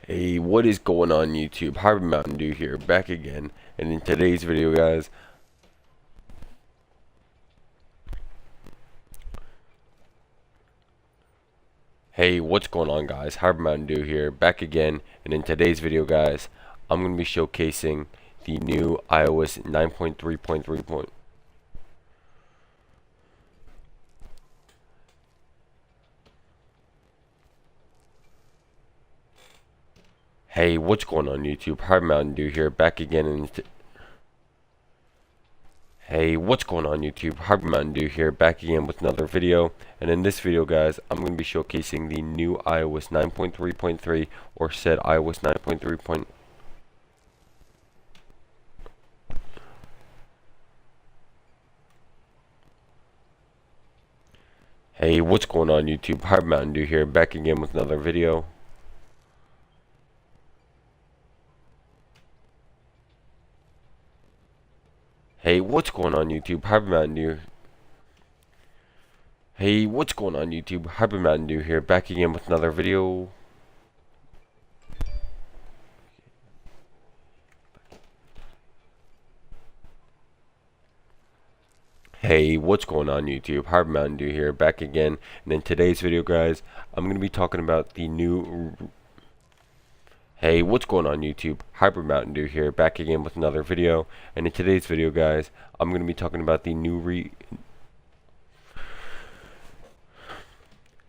Hey, what is going on YouTube? Harvey Mountain Dew here, back again. And in today's video, guys, hey, what's going on, guys? Harvey Mountain Dew here, back again. And in today's video, guys, I'm going to be showcasing the new iOS 9.3.3. Hey, what's going on YouTube? Harvey Mountain Dew here, back again. Hey, what's going on YouTube? Harvey Mountain Dew here, back again with another video. And in this video, guys, I'm going to be showcasing the new iOS 9.3.3, or said iOS 9.3. Hey, what's going on YouTube? Harvey Mountain Dew here, back again with another video. Hey, what's going on YouTube? Harvey Mountain Dew. Hey, what's going on YouTube? Harvey Mountain Dew here, back again with another video. Hey, what's going on YouTube? Harvey Mountain Dew here, back again. And in today's video, guys, I'm going to be talking about the new... Hey, what's going on YouTube? Harvey Mountain Dew here, back again with another video. And in today's video, guys, I'm going to be talking about the new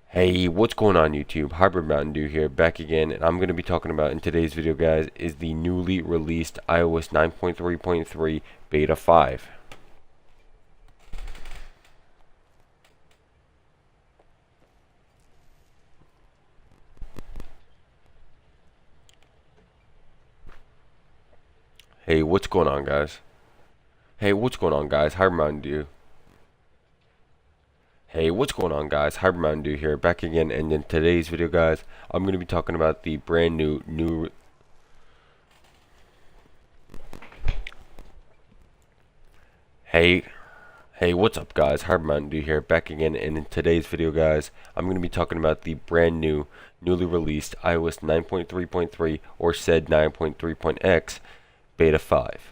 Hey, what's going on YouTube? Harvey Mountain Dew here, back again, and I'm going to be talking about in today's video, guys, is the newly released iOS 9.3.3 Beta 5. Hey, what's going on, guys? Hey, what's going on, guys? Harvey Mountain Dew. Hey, what's going on, guys? Harvey Mountain Dew here, back again, and in today's video, guys, I'm going to be talking about the brand new Hey, what's up, guys? Harvey Mountain Dew here, back again, and in today's video, guys, I'm going to be talking about the brand new, newly released iOS 9.3.3, or said 9.3.x, Beta 5.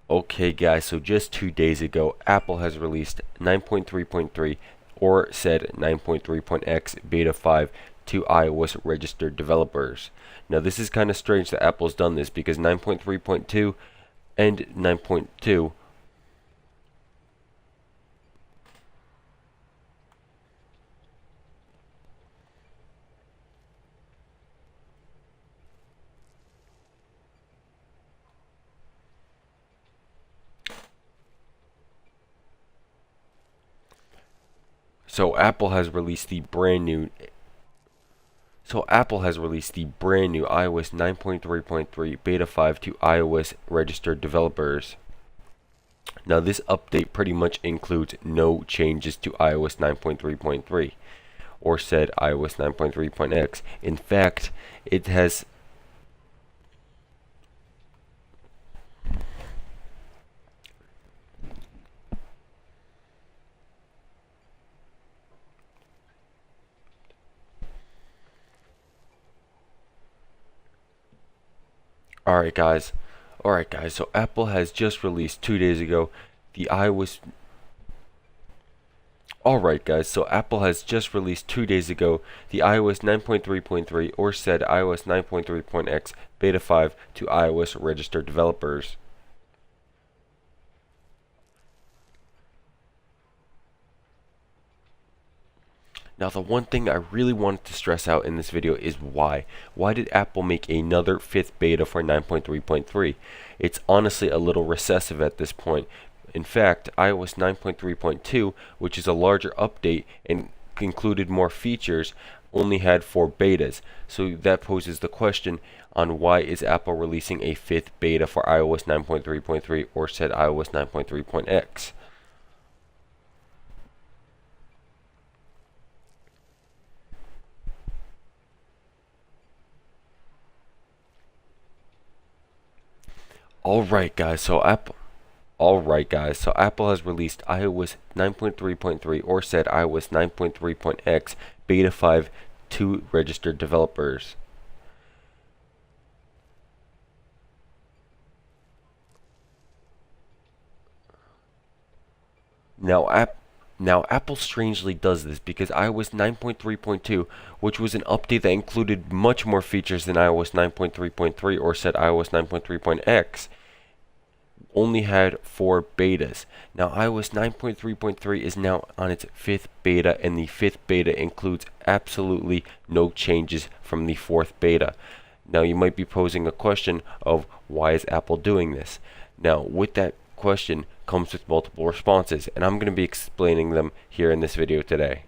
Okay, guys, so just 2 days ago, Apple has released 9.3.3, or said 9.3.x Beta 5 to iOS registered developers. Now, this is kind of strange that Apple's done this, because 9.3.2 and 9.2 So Apple has released the brand new iOS 9.3.3 Beta 5 to iOS registered developers. Now, this update pretty much includes no changes to iOS 9.3.3, or said iOS 9.3.x. In fact, it has Alright guys, so Apple has just released 2 days ago the iOS Alright guys, so Apple has just released 2 days ago the iOS 9.3.3, or said iOS 9.3.x Beta 5 to iOS registered developers. Now, the one thing I really wanted to stress out in this video is why. Why did Apple make another 5th beta for 9.3.3? It's honestly a little recessive at this point. In fact, iOS 9.3.2, which is a larger update and included more features, only had 4 betas. So that poses the question on why is Apple releasing a 5th beta for iOS 9.3.3, or said iOS 9.3.x. Alright guys, so Alright guys, so Apple has released iOS 9.3.3 or said iOS 9.3.x beta 5 to registered developers. Now Apple strangely does this because iOS 9.3.2, which was an update that included much more features than iOS 9.3.3 or said iOS 9.3.x, only had 4 betas. Now iOS 9.3.3 is now on its 5th beta, and the 5th beta includes absolutely no changes from the 4th beta. Now you might be posing a question of why is Apple doing this? Now with that question comes with multiple responses, and I'm going to be explaining them here in this video today.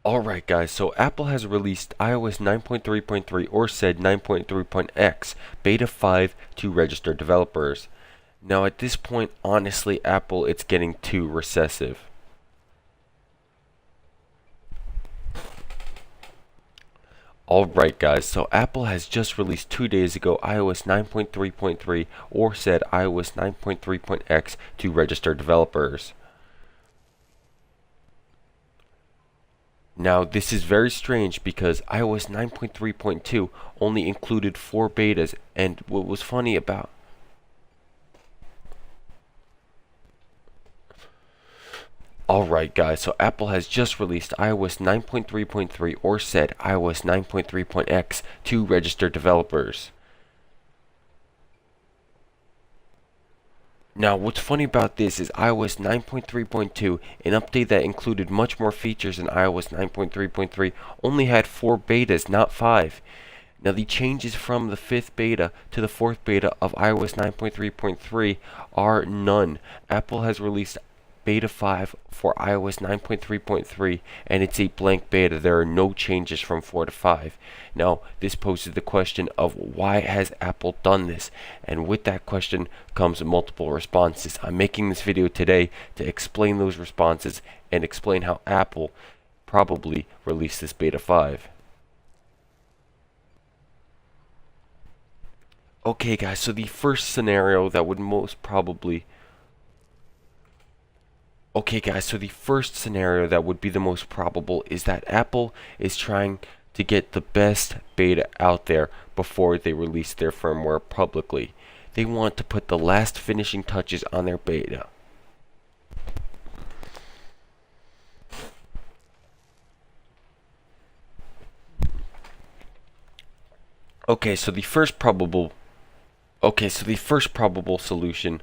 Alright guys, so Apple has released iOS 9.3.3 or said 9.3.x beta 5 to registered developers. Now at this point, honestly, Apple, it's getting too recessive. Alright guys, so Apple has just released 2 days ago iOS 9.3.3 or said iOS 9.3.x to registered developers. Now this is very strange because iOS 9.3.2 only included 4 betas, and what was funny about Alright guys, so Apple has just released iOS 9.3.3 or said iOS 9.3.x to registered developers. Now what's funny about this is iOS 9.3.2, an update that included much more features than iOS 9.3.3, only had 4 betas, not 5. Now the changes from the 5th beta to the 4th beta of iOS 9.3.3 are none. Apple has released beta 5 for iOS 9.3.3, and it's a blank beta. There are no changes from 4 to 5. Now this poses the question of why has Apple done this, and with that question comes multiple responses. I'm making this video today to explain those responses and explain how Apple probably released this beta 5. Okay guys, so the first scenario that would most probably Okay guys, so the first scenario that would be the most probable is that Apple is trying to get the best beta out there before they release their firmware publicly. They want to put the last finishing touches on their beta. Okay, so the first probable solution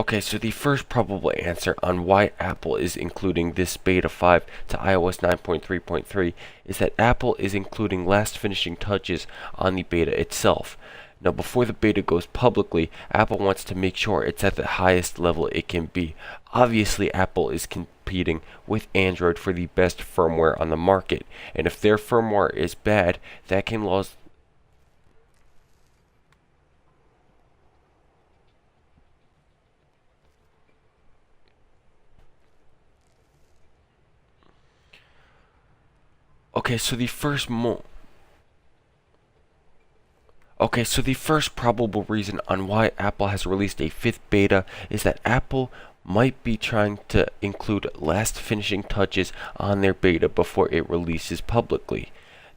Okay, so the first probable answer on why Apple is including this beta 5 to iOS 9.3.3 is that Apple is including last finishing touches on the beta itself. Now, before the beta goes publicly, Apple wants to make sure it's at the highest level it can be. Obviously, Apple is competing with Android for the best firmware on the market, and if their firmware is bad, that can lose Okay, so the first probable reason on why Apple has released a 5th beta is that Apple might be trying to include last finishing touches on their beta before it releases publicly.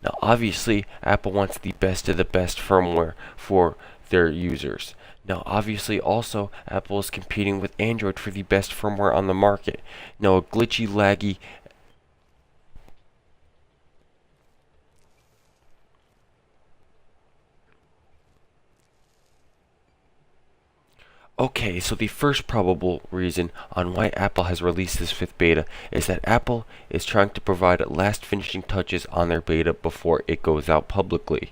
Now, obviously, Apple wants the best of the best firmware for their users. Now, obviously, also, Apple is competing with Android for the best firmware on the market. Now, a glitchy, laggy, Okay, so the first probable reason on why Apple has released this 5th beta is that Apple is trying to provide last finishing touches on their beta before it goes out publicly.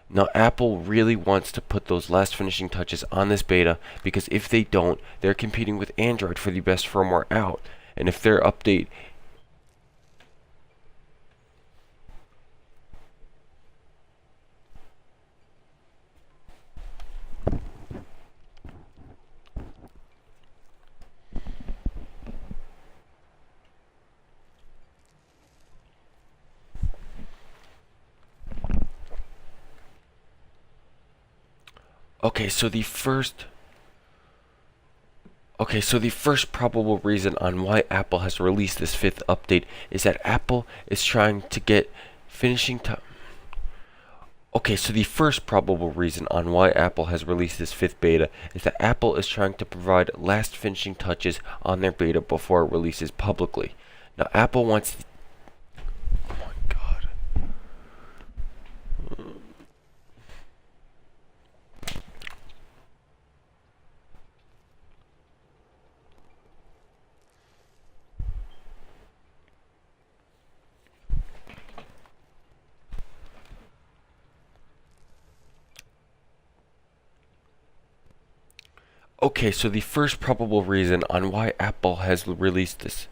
Now, Apple really wants to put those last finishing touches on this beta because if they don't, they're competing with Android for the best firmware out. And if their update Okay, so the first probable reason on why Apple has released this fifth update is that Apple is trying to get finishing time. Okay, so the first probable reason on why Apple has released this fifth beta is that Apple is trying to provide last finishing touches on their beta before it releases publicly. Now, Apple wants. Oh my god. Okay, so the first probable reason on why Apple has released this.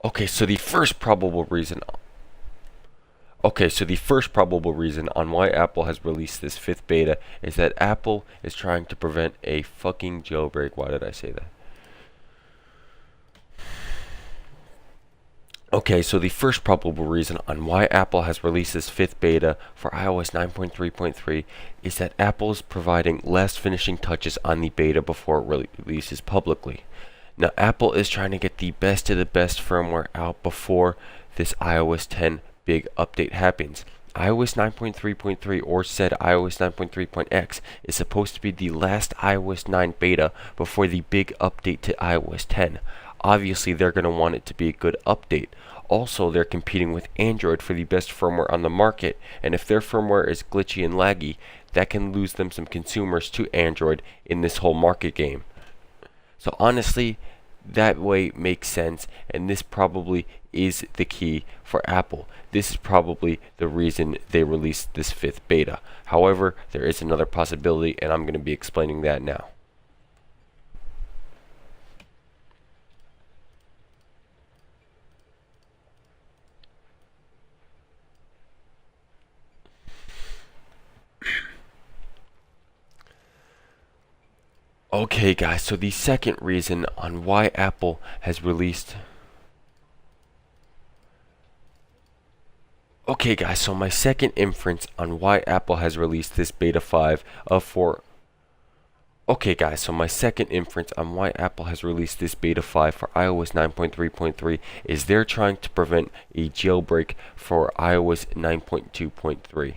Okay, so the first probable reason. Okay, so the first probable reason on why Apple has released this fifth beta is that Apple is trying to prevent a fucking jailbreak. Why did I say that? Okay, so the first probable reason on why Apple has released this fifth beta for iOS 9.3.3 is that Apple is providing last finishing touches on the beta before it releases publicly. Now, Apple is trying to get the best of the best firmware out before this iOS 10 big update happens. iOS 9.3.3 or said iOS 9.3.x is supposed to be the last iOS 9 beta before the big update to iOS 10. Obviously, they're going to want it to be a good update. Also, they're competing with Android for the best firmware on the market, and if their firmware is glitchy and laggy, that can lose them some consumers to Android in this whole market game. So honestly, that way makes sense, and this probably is the key for Apple. This is probably the reason they released this fifth beta. However, there is another possibility, and I'm going to be explaining that now. Okay guys, so the second reason on why Apple has released. Okay guys, so my second inference on why Apple has released this beta 5 of 4. Okay guys, so my second inference on why Apple has released this beta 5 for iOS 9.3.3 is they're trying to prevent a jailbreak for iOS 9.2.3.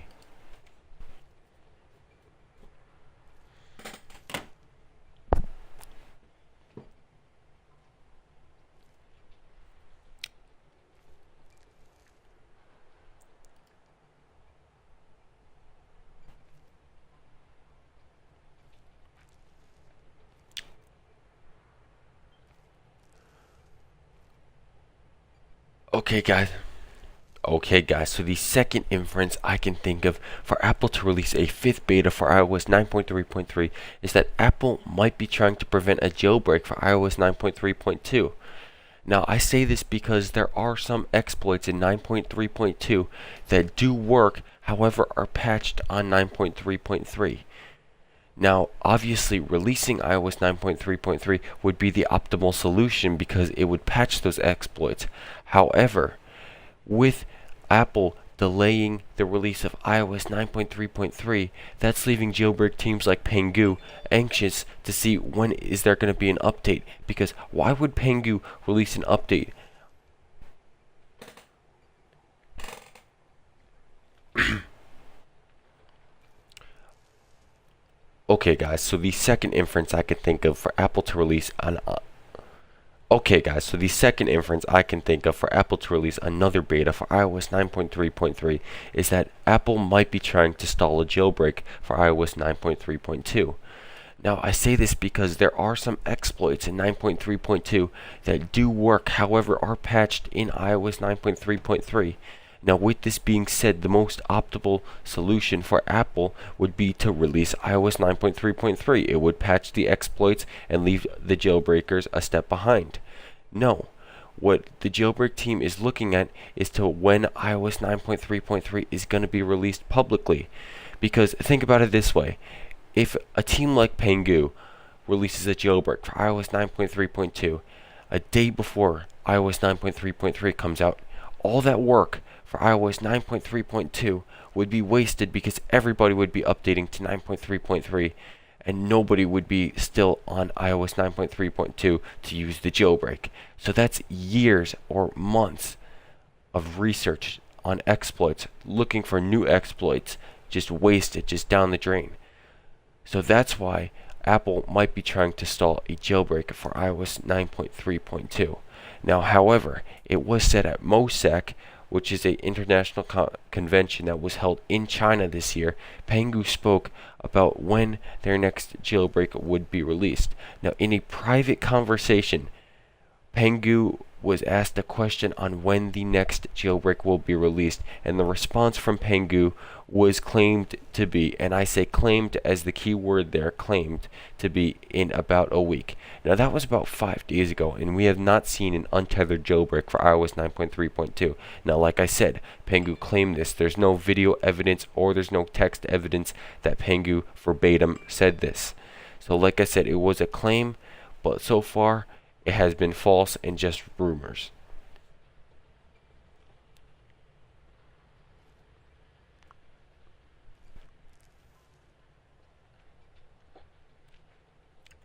Okay guys, so the second inference I can think of for Apple to release a fifth beta for iOS 9.3.3 is that Apple might be trying to prevent a jailbreak for iOS 9.3.2. Now, I say this because there are some exploits in 9.3.2 that do work, however are patched on 9.3.3. Now, obviously, releasing iOS 9.3.3 would be the optimal solution because it would patch those exploits. However, with Apple delaying the release of iOS 9.3.3, that's leaving jailbreak teams like Pengu anxious to see when is there going to be an update, because why would Pengu release an update? Okay guys, so the second inference I can think of for Apple to release an Okay guys, so the second inference I can think of for Apple to release another beta for iOS 9.3.3 is that Apple might be trying to stall a jailbreak for iOS 9.3.2. Now, I say this because there are some exploits in 9.3.2 that do work, however are patched in iOS 9.3.3. Now, with this being said, the most optimal solution for Apple would be to release iOS 9.3.3. It would patch the exploits and leave the jailbreakers a step behind. No, what the jailbreak team is looking at is to when iOS 9.3.3 is going to be released publicly. Because think about it this way. If a team like Pengu releases a jailbreak for iOS 9.3.2 a day before iOS 9.3.3 comes out, all that work for iOS 9.3.2 would be wasted because everybody would be updating to 9.3.3 and nobody would be still on iOS 9.3.2 to use the jailbreak. So that's years or months of research on exploits, looking for new exploits, just wasted, just down the drain. So that's why Apple might be trying to stall a jailbreak for iOS 9.3.2. Now, however, it was said at MOSEC, which is an international convention that was held in China this year, Pengu spoke about when their next jailbreak would be released. Now, in a private conversation, Pengu was asked a question on when the next jailbreak will be released, and the response from Pengu was claimed to be, and I say claimed as the key word there, claimed to be in about a week. Now that was about 5 days ago, and we have not seen an untethered jailbreak for iOS 9.3.2. Now, like I said, Pengu claimed this. There's no video evidence or there's no text evidence that Pengu verbatim said this. So like I said, it was a claim, but so far it has been false and just rumors.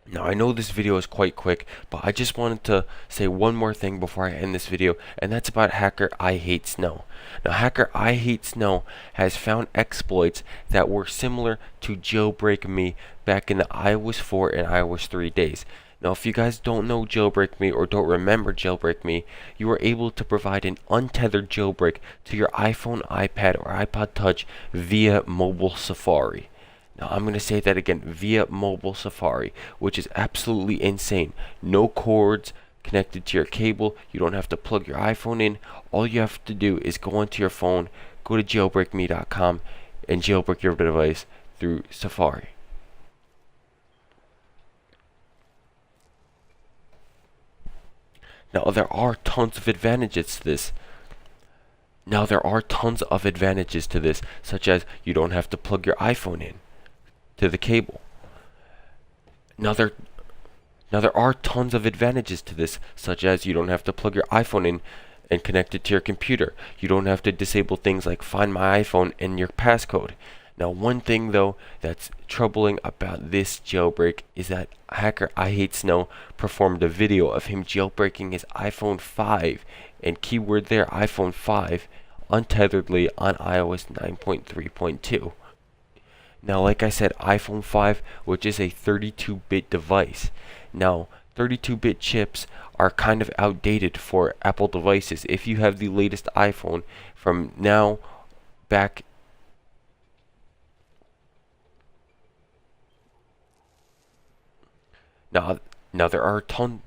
Now, I know this video is quite quick, but I just wanted to say one more thing before I end this video, and that's about hacker I Hate Snow. Now, hacker I Hate Snow has found exploits that were similar to Jailbreak Me back in the iOS 4 and iOS 3 days. Now, if you guys don't know Jailbreak Me or don't remember Jailbreak Me, you are able to provide an untethered jailbreak to your iPhone, iPad, or iPod Touch via mobile Safari. Now, I'm going to say that again, via mobile Safari, which is absolutely insane. No cords connected to your cable. You don't have to plug your iPhone in. All you have to do is go onto your phone, go to jailbreakme.com, and jailbreak your device through Safari. Now, there are tons of advantages to this. Such as you don't have to plug your iPhone in to the cable. Now there are tons of advantages to this, such as you don't have to plug your iPhone in and connect it to your computer. You don't have to disable things like Find My iPhone and your passcode. Now, one thing though that's troubling about this jailbreak is that hacker I Hate Snow performed a video of him jailbreaking his iPhone 5, and keyword there, iPhone 5, untetheredly on iOS 9.3.2. Now, like I said, iPhone 5, which is a 32-bit device. Now, 32-bit chips are kind of outdated for Apple devices. If you have the latest iPhone from now back now there are tons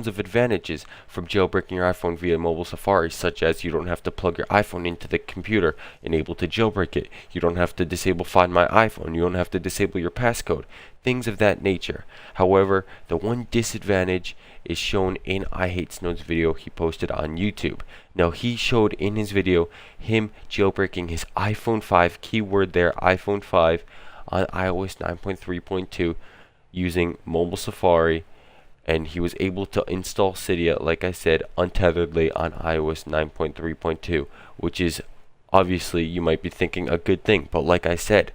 of advantages from jailbreaking your iPhone via mobile Safari, such as you don't have to plug your iPhone into the computer and able to jailbreak it. You don't have to disable Find My iPhone. You don't have to disable your passcode. Things of that nature. However, the one disadvantage is shown in I Hate Snow's video he posted on YouTube. Now, he showed in his video him jailbreaking his iPhone 5, keyword there, iPhone 5, on iOS 9.3.2 using mobile Safari, and he was able to install Cydia, like I said, untetheredly on iOS 9.3.2, which is obviously, you might be thinking, a good thing, but like I said,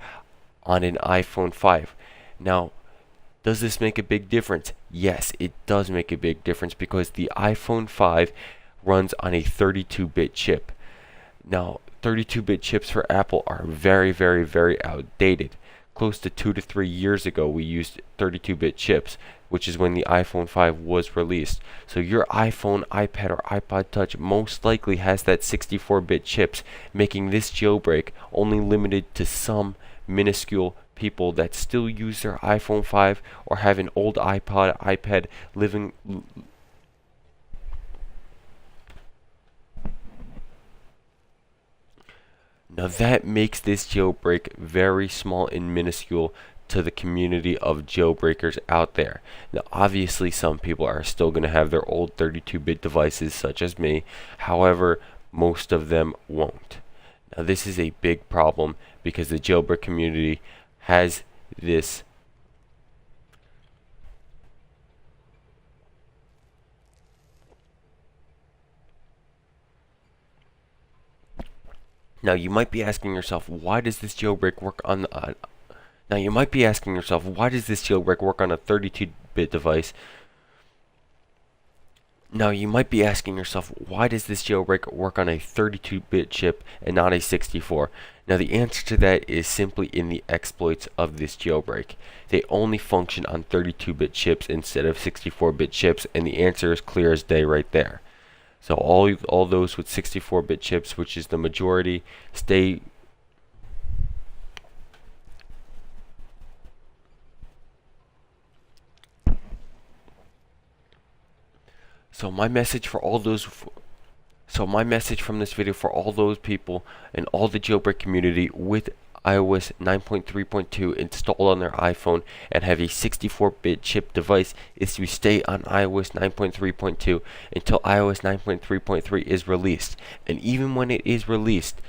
on an iPhone 5. Now, does this make a big difference? Yes, it does make a big difference because the iPhone 5 runs on a 32-bit chip. Now, 32-bit chips for Apple are very, very, very outdated. Close to 2 to 3 years ago, we used 32-bit chips, which is when the iPhone 5 was released. So your iPhone, iPad, or iPod Touch most likely has that 64-bit chips, making this jailbreak only limited to some minuscule people that still use their iPhone 5 or have an old iPod, iPad living. Now that makes this jailbreak very small and minuscule to the community of jailbreakers out there. Now, obviously, some people are still going to have their old 32-bit devices, such as me. However, most of them won't. Now, this is a big problem because the jailbreak community has this Now you might be asking yourself, why does this jailbreak work on the now you might be asking yourself, why does this jailbreak work on a 32-bit device? Now you might be asking yourself, why does this jailbreak work on a 32-bit chip and not a 64? Now the answer to that is simply in the exploits of this jailbreak. They only function on 32-bit chips instead of 64-bit chips, and the answer is clear as day right there. So all those with 64-bit chips, which is the majority, stay. So my message for all those. So my message from this video for all those people and all the jailbreak community with iOS 9.3.2 installed on their iPhone and have a 64-bit chip device is to stay on iOS 9.3.2 until iOS 9.3.3 is released. And even when it is released,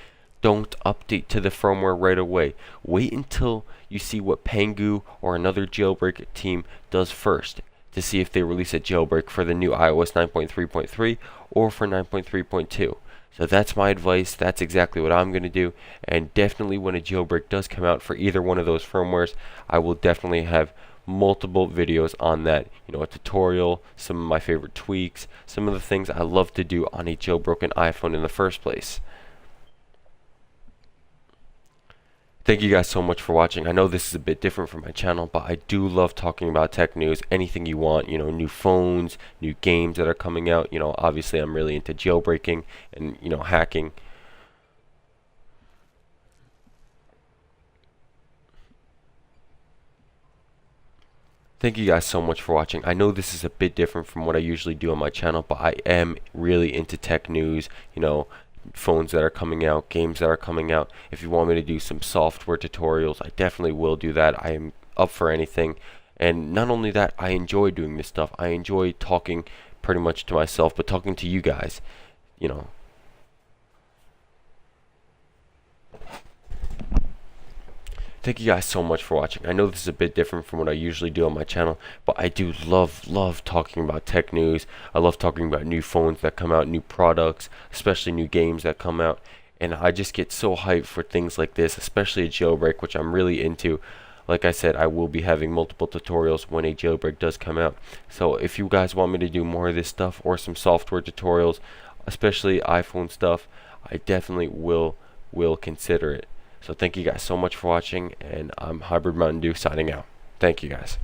don't update to the firmware right away. Wait until you see what Pangu or another jailbreak team does first, to see if they release a jailbreak for the new iOS 9.3.3 or for 9.3.2. So that's my advice. That's exactly what I'm going to do. And definitely when a jailbreak does come out for either one of those firmwares, I will definitely have multiple videos on that. You know, a tutorial, some of my favorite tweaks, some of the things I love to do on a jailbroken iPhone in the first place. Thank you guys so much for watching. I know this is a bit different from my channel, but I do love talking about tech news, anything you want, you know, new phones, new games that are coming out. You know, obviously I'm really into jailbreaking and, you know, hacking. Thank you guys so much for watching. I know this is a bit different from what I usually do on my channel, but I am really into tech news, you know, phones that are coming out, games that are coming out. If you want me to do some software tutorials, I definitely will do that. I am up for anything. And not only that, I enjoy doing this stuff. I enjoy talking pretty much to myself, but talking to you guys, you know. Thank you guys so much for watching. I know this is a bit different from what I usually do on my channel, but I do love talking about tech news. I love talking about new phones that come out, new products, especially new games that come out. And I just get so hyped for things like this, especially a jailbreak, which I'm really into. Like I said, I will be having multiple tutorials when a jailbreak does come out. So if you guys want me to do more of this stuff or some software tutorials, especially iPhone stuff, I definitely will consider it. So thank you guys so much for watching, and I'm Hybrid Mountain Dew signing out. Thank you guys.